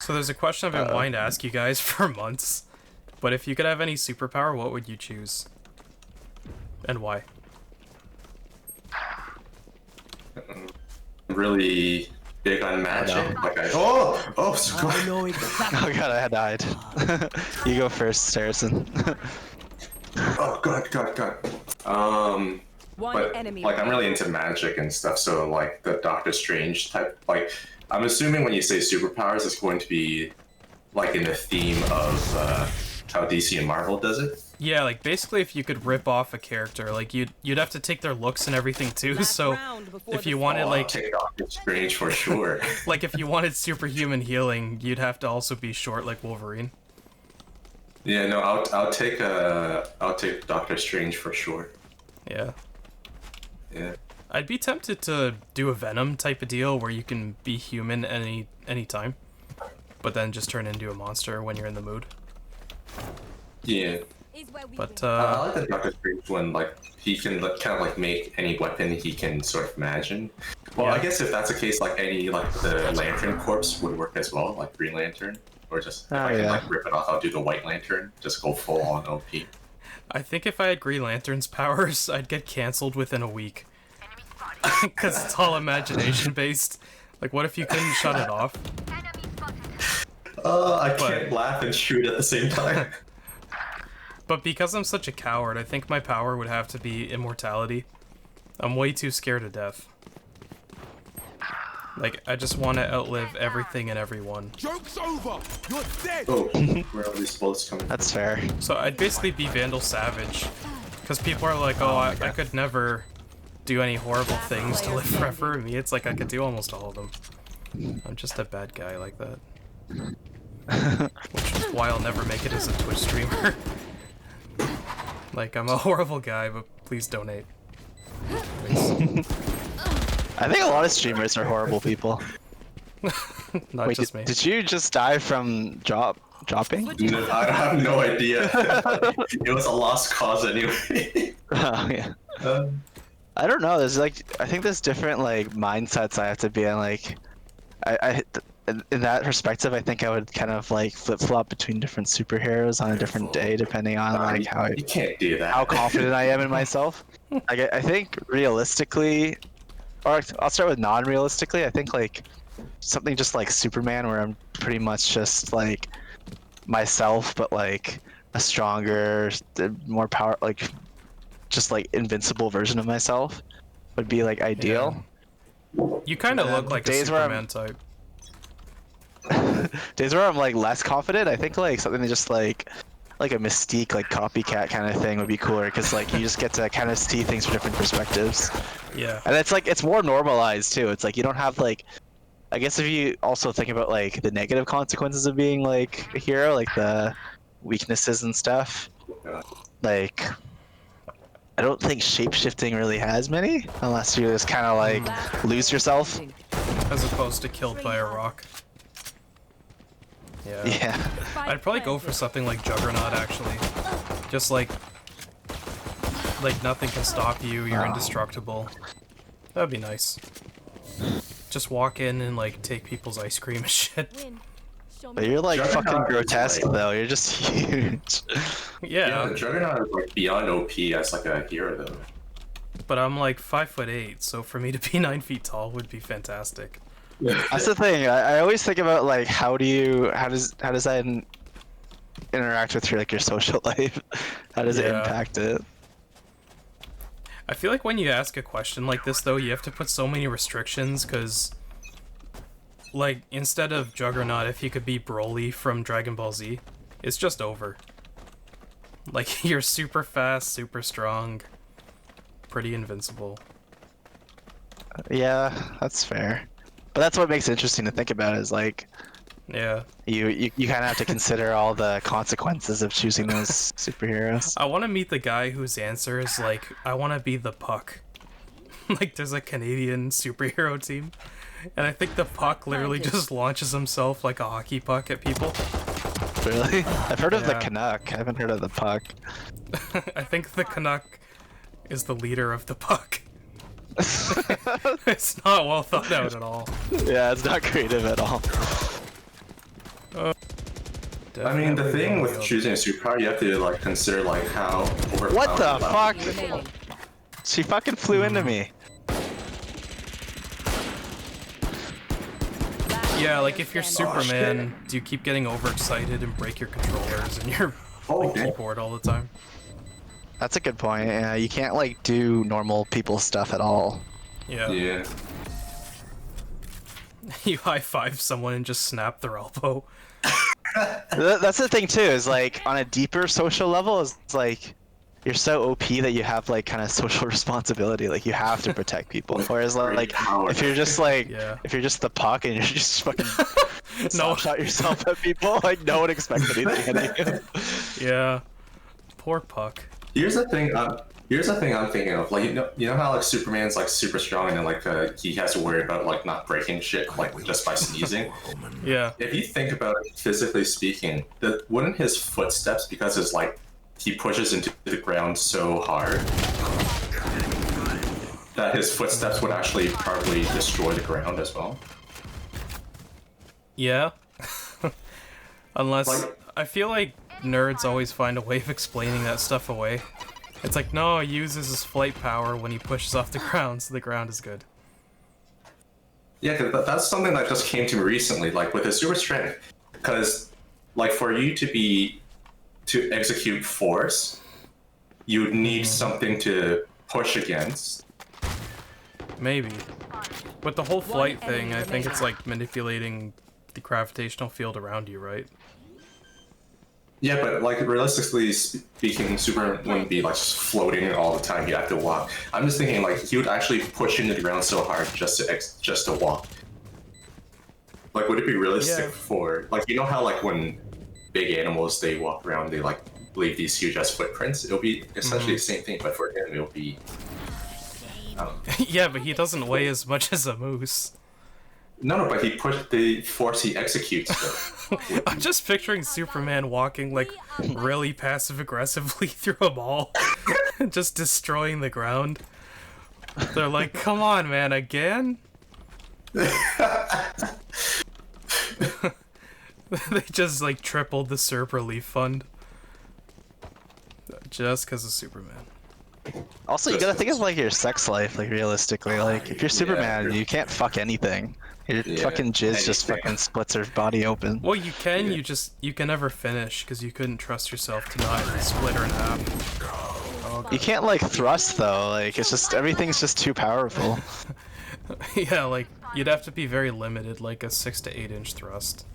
So there's a question I've been wanting to ask you guys for months. But if you could have any superpower, what would you choose? And why? Really big on magic. I know exactly. Oh god, I died. You go first, Harrison. Oh god. One But enemy. like I'm really into magic and stuff, so like the Doctor Strange type. Like I'm assuming when you say superpowers, it's going to be like in the theme of how DC and Marvel does it. Yeah, like basically if you could rip off a character, like you'd have to take their looks and everything too. Last So round before if the you wanted I'll like take Doctor Strange for sure. like if you wanted superhuman healing, you'd have to also be short like Wolverine. Yeah, no, I'll take Doctor Strange for sure. Yeah. Yeah. I'd be tempted to do a Venom type of deal where you can be human any time, but then just turn into a monster when you're in the mood. Yeah. But I like the Doctor Strange one. Like he can kind of like make any weapon he can sort of imagine. Well, Yeah. I guess if that's the case, like any like the Lantern Corps would work as well, like Green Lantern, or just if I can like rip it off, I'll do the White Lantern. Just go full on OP. I think if I had Green Lantern's powers, I'd get cancelled within a week. Because it's all imagination based. Like, what if you couldn't shut it off? I can't laugh and shoot at the same time. But because I'm such a coward, I think my power would have to be immortality. I'm way too scared of death. Like, I just want to outlive everything and everyone. Joke's over. You're dead. Oh, where are these bullets coming from? That's fair. So I'd basically be Vandal Savage. Because people are like, oh, I could never do any horrible things to live forever. Me, it's like I could do almost all of them. I'm just a bad guy like that. Which is why I'll never make it as a Twitch streamer. Like, I'm a horrible guy, but please donate. Please. I think a lot of streamers are horrible people. Not Wait, just me. did you just die from dropping? No, I have no idea. It was a lost cause anyway. Oh, yeah. I don't know. There's like, I think there's different like mindsets I have to be in. Like, in that perspective, I think I would kind of like flip-flop between different superheroes on a different day, depending on like how you can't do that. how confident I am in myself. Like, I think realistically, or I'll start with non-realistically. I think like something just like Superman, where I'm pretty much just like myself, but like a stronger, more power, like just like invincible version of myself would be like ideal. You kind of look like a days where Superman type. Days where I'm like less confident, I think like something that just like a Mystique, like copycat kind of thing would be cooler, because like you just get to kind of see things from different perspectives. Yeah. And it's like, it's more normalized too. It's like you don't have like, I guess if you also think about like the negative consequences of being like a hero, like the weaknesses and stuff, like I don't think shapeshifting really has many, unless you just kind of like lose yourself. As opposed to killed by a rock. Yeah. Yeah. I'd probably go for something like Juggernaut, actually. Just like nothing can stop you, you're indestructible. That'd be nice. Just walk in and like take people's ice cream and shit. But you're like Juggernaut fucking is, grotesque like- though, you're just huge. Yeah, The Juggernaut is like beyond OP as like a hero though. but I'm like 5'8", so for me to be 9 feet tall would be fantastic. That's the thing. I always think about like how does that interact with your like your social life? How does it Yeah. impact it? I feel like when you ask a question like this, though, you have to put so many restrictions, because, like, instead of Juggernaut, if you could be Broly from Dragon Ball Z, it's just over. Like, you're super fast, super strong, pretty invincible. Yeah, that's fair. But that's what makes it interesting to think about, is like Yeah. you kind of have to consider all the consequences of choosing those superheroes. I want to meet the guy whose answer is like, I want to be the Puck. Like, there's a Canadian superhero team, and I think the Puck literally just launches himself like a hockey puck at people. Really? I've heard of the Yeah. Canuck. I haven't heard of the Puck. I think the Canuck is the leader of the Puck. It's not well thought out at all. Yeah, it's not creative at all. I mean, the Definitely thing the with other. choosing a superpower, you have to like consider like how overpowered. What the fuck? Remaining. She fucking flew into me. Yeah, like if you're Standing. Superman, do you keep getting overexcited and break your controllers and your Oh, keyboard all the time? That's a good point. Yeah, you can't like do normal people stuff at all. Yeah. yeah. You high five someone and just snap their elbow. That's the thing too. Is like on a deeper social level, is like you're so OP that you have like kind of social responsibility. Like you have to protect people. Whereas like if you're just like Yeah. if you're just the puck and you're just fucking No. shot yourself at people, like no one expects anything out of you. Yeah. Poor Puck. Here's the thing. Here's the thing I'm thinking of. Like you know how like Superman's like super strong and then like he has to worry about like not breaking shit like just by sneezing. Yeah. If you think about it, physically speaking, that wouldn't his footsteps, because it's like he pushes into the ground so hard that his footsteps would actually probably destroy the ground as well. Yeah. Unless Like- I feel like nerds always find a way of explaining that stuff away. It's like, no, he uses his flight power when he pushes off the ground, so the ground is good. Yeah, 'cause that's something that just came to me recently, like with his super strength. Because, like, for you to execute force, you'd need something to push against. Maybe. With the whole flight enemy thing, I think it's remaining. like manipulating the gravitational field around you, right? Yeah, but like realistically speaking, Superman wouldn't be like just floating all the time. He'd have to walk. I'm just thinking like he would actually push into the ground so hard just to walk. Like, would it be realistic Yeah. for like how like when big animals they walk around, they like leave these huge ass footprints? It'll be essentially the same thing, but for him it'll be. Yeah, but he doesn't weigh as much as a moose. No, but he pushed the force he executes. Though. I'm just picturing Superman walking like really passive aggressively through a mall, just destroying the ground. They're like, "Come on, man, again?" They just like tripled the Serp relief fund just because of Superman. Also, you gotta think of like your sex life, like realistically. Like if you're Superman, true. you can't fuck anything. Your Yeah, fucking jizz just anything. fucking splits her body open. Well, you can. You can never finish because you couldn't trust yourself to not split her in half. You can't like thrust though. Like it's just everything's just too powerful. Yeah, like you'd have to be very limited, like a 6 to 8 inch thrust.